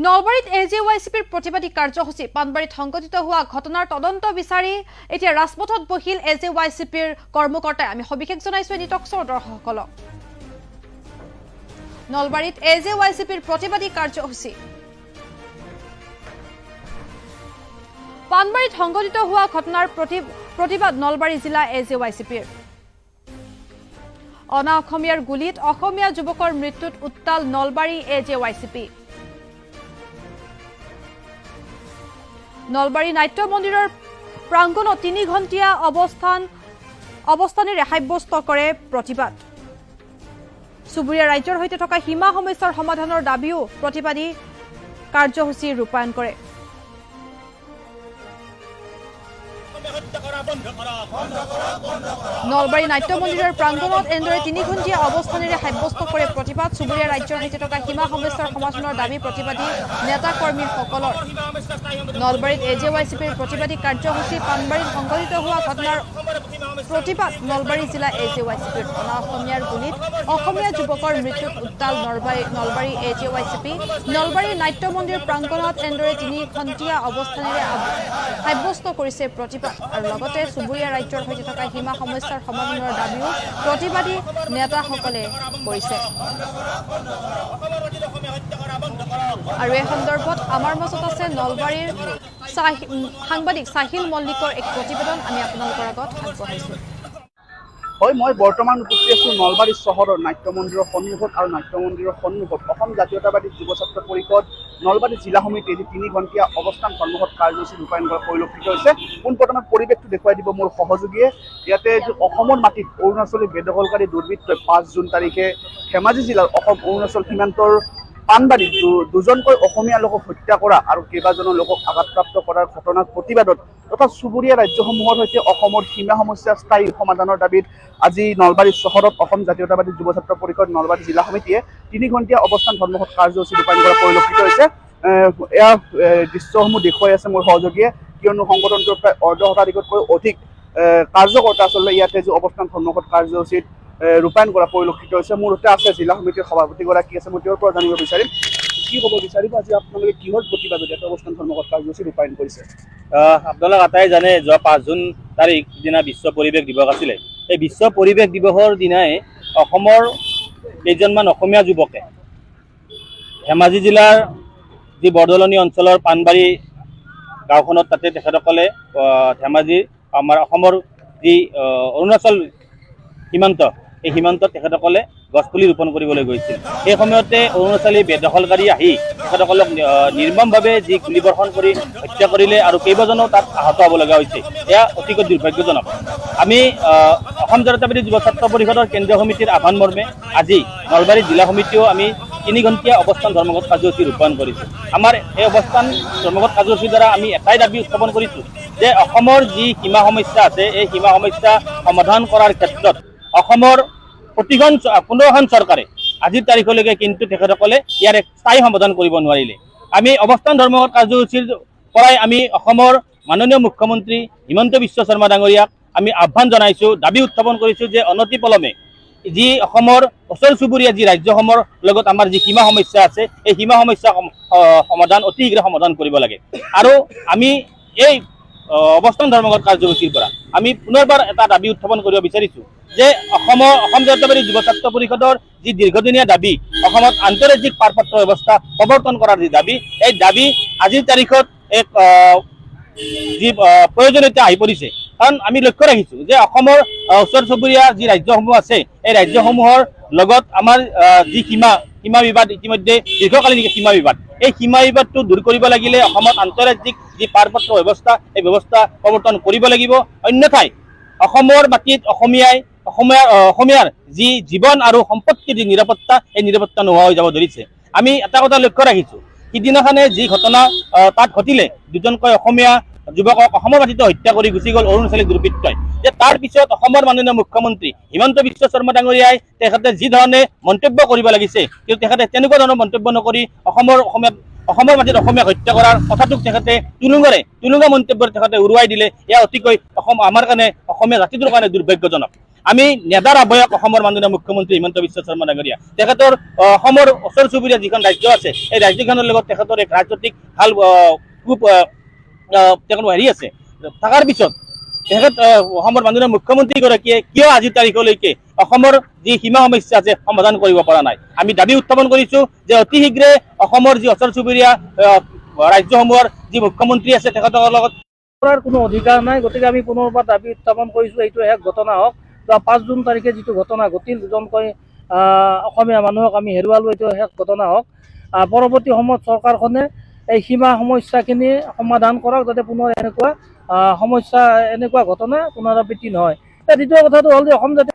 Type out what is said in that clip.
নলবাৰীত এজেৱাইচিপিৰ প্ৰতিবাদী কাৰ্যসূচী পানবাৰীত সংঘটিত হোৱা ঘটনাৰ তদন্ত বিচাৰি এতিয়া ৰাজপথত বহিল এজেৱাইচিপিৰ কৰ্মকৰ্তাই। আমি সবিশেষ জনাইছো নিটকছৰ দৰ্শকসকলক। নলবাৰীত এজেৱাইচিপিৰ প্ৰতিবাদী কাৰ্যসূচী পানবাৰীত সংঘটিত হোৱা ঘটনাৰ প্ৰতিবাদ নলবাৰী জিলা এজেৱাইচিপিৰ। অনা অসমীয়াৰ গুলীত অসমীয়া যুৱকৰ মৃত্যুত উত্তাল নলবাৰী এজেৱাইচিপি। নলবাৰী নাট্য মন্দিৰৰ প্ৰাংগণত ৩ ঘণ্টীয়া অৱস্থানেৰে সাব্যস্ত কৰে প্ৰতিবাদ। চুবুৰীয়া ৰাজ্যৰ সৈতে থকা সীমা সমস্যাৰ সমাধানৰ দাবীও প্ৰতিবাদী কাৰ্যসূচী ৰূপায়ণ কৰে। নলবাৰী নাট্য মন্দিৰৰ প্ৰাংগণত এনেদৰে ৩ ঘণ্টীয়া অৱস্থানেৰে সাব্যস্ত কৰে প্ৰতিবাদ। চুবুৰীয়া ৰাজ্যৰ সৈতে থকা সীমা সমস্যাৰ সমাধানৰ দাবী প্ৰতিবাদী নেতা কৰ্মীসকলৰ। নলবাৰীত এজেৱাইচিপিৰ প্ৰতিবাদী কাৰ্যসূচী পানবাৰীত সংঘটিত হোৱা ঘটনাৰ প্ৰতিবাদ নলবাৰী জিলা এজেৱাইচিপিৰ। অনা অসমীয়াৰ গুলীত অসমীয়া যুৱকৰ মৃত্যুত উত্তাল নলবাৰী এজেৱাইচিপি। নলবাৰী নাট্য মন্দিৰ প্ৰাংগণত এনেদৰে ৩ ঘণ্টীয়া অৱস্থানেৰে সাব্যস্ত কৰিছে প্ৰতিবাদ আৰু লগতে চুবুৰীয়া ৰাজ্যৰ সৈতে থকা সীমা সমস্যাৰ সমাধানৰ দাবীও প্ৰতিবাদী নেতাসকলে কৰিছে। আৰু এই সন্দৰ্ভত আমাৰ মাজত আছে নলবাৰীৰ সাংবাদিক সাহিল মল্লিকৰ এক প্ৰতিবেদন আমি আপোনালোকৰ আগত আগবঢ়াইছোঁ। হয়, মই বৰ্তমান উপস্থিত আছোঁ নলবাৰী চহৰৰ নাট্য মন্দিৰৰ সন্মুখত আৰু নাট্য মন্দিৰৰ সন্মুখত অসম জাতীয়তাবাদী যুৱ ছাত্ৰ পৰিষদ নলবাৰী জিলা সমিতিয়ে ৩ ঘণ্টীয়া অৱস্থান কৰ্মসূচী কাৰ্যসূচী ৰূপায়ণ কৰা পৰিলক্ষিত হৈছে। পোনপ্ৰথমে পৰিৱেশটো দেখুৱাই দিব মোৰ সহযোগীয়ে। ইয়াতে অসমৰ মাটিত অৰুণাচলী বেদখলকাৰী দুৰ্বৃত্তই ৫ জুন তাৰিখে ধেমাজি জিলাৰ অসম অৰুণাচল সীমান্তৰ পানবাৰীত দুজনকৈ অসমীয়া লোকক হত্যা কৰা আৰু কেইবাজনৰ লোকক আঘাতপ্ৰাপ্ত কৰাৰ ঘটনাৰ প্ৰতিবাদত তথা চুবুৰীয়া ৰাজ্যসমূহৰ সৈতে অসমৰ সীমা সমস্যা স্থায়ী সমাধানৰ দাবীত আজি নলবাৰী চহৰত অসম জাতীয়তাবাদী যুৱ ছাত্ৰ পৰিষদ নলবাৰী জিলা সমিতিয়ে ৩ ঘণ্টীয়া অৱস্থান কৰ্মসূচী কাৰ্যসূচী ৰূপায়ণ কৰা পৰিলক্ষিত হৈছে। এয়া দৃশ্যসমূহ দেখুৱাই আছে মোৰ সহযোগীয়ে, কিয়নো সংগঠনটোৰ প্ৰায় অৰ্ধশতাধিকতকৈ অধিক কাৰ্যকৰ্তা আচলতে ইয়াতে যি অৱস্থান কৰ্মসূচী কাৰ্যসূচীত ৰূপায়ণ কৰা পৰিলক্ষিত হৈছে। মোৰ সৈতে আছে জিলা সমিতিৰ সভাপতিগৰাকী আছে, মই তেওঁৰ পৰা জানিব বিচাৰিম কি ক'ব বিচাৰিব আজি আপোনালোকে কিহৰ প্ৰতিবাদত এটা অৱস্থান কৰ্মসূচী কাৰ্যসূচী ৰূপায়ণ কৰিছে। আপোনালোক আটাই জানে যোৱা ৫ জুন তাৰিখ দিনা বিশ্ব পৰিৱেশ দিৱস আছিলে। এই বিশ্ব পৰিৱেশ দিৱসৰ দিনাই অসমৰ কেইজনমান অসমীয়া যুৱকে ধেমাজি জিলাৰ যি বৰদলনি অঞ্চলৰ পানবাৰী গাঁওখনত তাতে তেখেতসকলে ধেমাজি আমাৰ অসমৰ যি অৰুণাচল সীমান্ত এই সীমান্তত তেখেতসকলে গছপুলি ৰোপণ কৰিবলৈ গৈছিল। সেই সময়তে অৰুণাচলী বেদখলকাৰী আহি তেখেতসকলক নিৰ্মমভাৱে যি গুলীবৰ্ষণ কৰি হত্যা কৰিলে আৰু কেইবাজনো তাত আহত হ'ব লগা হৈছে। এয়া অতিকৈ দুৰ্ভাগ্যজনক। আমি অসম জাতীয়তাবাদী যুৱ ছাত্ৰ পৰিষদৰ কেন্দ্ৰীয় সমিতিৰ আহ্বান মৰ্মে আজি নলবাৰী জিলা সমিতিও আমি ৩ ঘণ্টীয়া অৱস্থান ধৰ্মঘট কাৰ্যসূচী ৰূপায়ণ কৰিছোঁ। আমাৰ এই অৱস্থান ধৰ্মঘট কাৰ্যসূচীৰ দ্বাৰা আমি এটাই দাবী উত্থাপন কৰিছোঁ যে অসমৰ যি সীমা সমস্যা আছে এই সীমা সমস্যা সমাধান কৰাৰ ক্ষেত্ৰত অসমৰ প্ৰতিখন ১৫খন চৰকাৰে আজিৰ তাৰিখলৈকে কিন্তু তেখেতসকলে ইয়াৰ এক স্থায়ী সমাধান কৰিব নোৱাৰিলে। আমি অৱস্থান ধৰ্মঘট কাৰ্যসূচীৰ পৰাই আমি অসমৰ মাননীয় মুখ্যমন্ত্ৰী হিমন্ত বিশ্ব শৰ্মা ডাঙৰীয়াক আমি আহ্বান জনাইছোঁ, দাবী উত্থাপন কৰিছোঁ যে অনতিপলমে যি অসমৰ ওচৰ চুবুৰীয়া যি ৰাজ্যসমূহৰ লগত আমাৰ যি সীমা সমস্যা আছে এই সীমা সমস্যা সমাধান অতি শীঘ্ৰে সমাধান কৰিব লাগে। আৰু আমি এই অৱস্থান ধৰ্মঘট কাৰ্যসূচীৰ পৰা আমি পুনৰবাৰ এটা দাবী উত্থাপন কৰিব বিচাৰিছোঁ যে অসম জাতীয়তাবাদী যুৱ ছাত্ৰ পৰিষদৰ যি দীৰ্ঘদিনীয়া দাবী অসমত আন্তঃৰাজ্যিক পাৰপত্ৰ ব্যৱস্থা প্ৰৱৰ্তন কৰাৰ যি দাবী, এই দাবী আজিৰ তাৰিখত এক যি প্ৰয়োজনীয়তা আহি পৰিছে। কাৰণ আমি লক্ষ্য ৰাখিছোঁ যে অসমৰ ওচৰ চুবুৰীয়া যি ৰাজ্যসমূহ আছে এই ৰাজ্যসমূহৰ লগত আমাৰ যি সীমা বিবাদ ইতিমধ্যে দীৰ্ঘকালীন সীমা বিবাদ, এই সীমা বিবাদটো দূৰ কৰিব লাগিলে অসমত আন্তঃৰাজ্যিক যি পাৰপত্ৰ ব্যৱস্থা এই ব্যৱস্থা প্ৰৱৰ্তন কৰিব লাগিব। অন্যথাই অসমৰ মাটিত অসমীয়াৰ যি জীৱন আৰু সম্পত্তিৰ যি নিৰাপত্তা এই নিৰাপত্তা নোহোৱা হৈ যাব ধৰিছে। আমি এটা কথা লক্ষ্য ৰাখিছোঁ, সিদিনাখনে যি ঘটনা তাত ঘটিলে দুজনকৈ অসমীয়া যুৱকক অসমৰ মাটিতে হত্যা কৰি গুচি গ'ল অৰুণাচলী দুৰ্বৃত্তই, যে তাৰ পিছত অসমৰ মাননীয় মুখ্যমন্ত্ৰী হিমন্ত বিশ্ব শৰ্মা ডাঙৰীয়াই তেখেতে যি ধৰণে মন্তব্য কৰিব লাগিছে কিন্তু তেখেতে তেনেকুৱা ধৰণৰ মন্তব্য নকৰি অসমৰ মাটিত অসমীয়াক হত্যা কৰাৰ কথাটোক তেখেতে তুলুঙা মন্তব্যৰে তেখেতে উৰুৱাই দিলে। এয়া অতিকৈ আমাৰ কাৰণে অসমীয়া জাতিটোৰ কাৰণে দুৰ্ভাগ্যজনক। আমি নেদাৰ আহ্বায়ক অসমৰ মাননীয় মুখ্যমন্ত্ৰী হিমন্ত বিশ্ব শৰ্মা ডাঙৰীয়া তেখেতৰ অসমৰ ওচৰ চুবুৰীয়া যিখন ৰাজ্য আছে এই ৰাজ্যখনৰ লগত তেখেতৰ এক ৰাজনৈতিক ভাল খুব তেখেতৰ হেৰি আছে থকাৰ পিছত তেখেত অসমৰ মাননীয় মুখ্যমন্ত্ৰীগৰাকীয়ে কিয় আজিৰ তাৰিখলৈকে অসমৰ যি সীমা সমস্যা আছে সমাধান কৰিব পৰা নাই আমি দাবী উত্থাপন কৰিছোঁ যে অতি শীঘ্ৰে অসমৰ যি ওচৰ চুবুৰীয়া ৰাজ্যসমূহৰ যি মুখ্যমন্ত্ৰী আছে তেখেতৰ লগত কৰাৰ কোনো অধিকাৰ নাই গতিকে আমি পুনৰবাৰ দাবী উত্থাপন কৰিছোঁ এইটো এক ঘটনা হওক বা 5 জুন তাৰিখে যিটো ঘটনা ঘটিল দুজনকৈ অসমীয়া মানুহক আমি হেৰুৱালোঁ এইটো এক ঘটনা হওক পৰৱৰ্তী সময়ত চৰকাৰখনে এই সীমা সমস্যাখিনি সমাধান কৰক যাতে পুনৰ এনেকুৱা সমস্যা এনেকুৱা ঘটনা পুনৰাবৃত্তি নহয় দ্বিতীয় কথাটো হ'ল যে অসম জাতীয়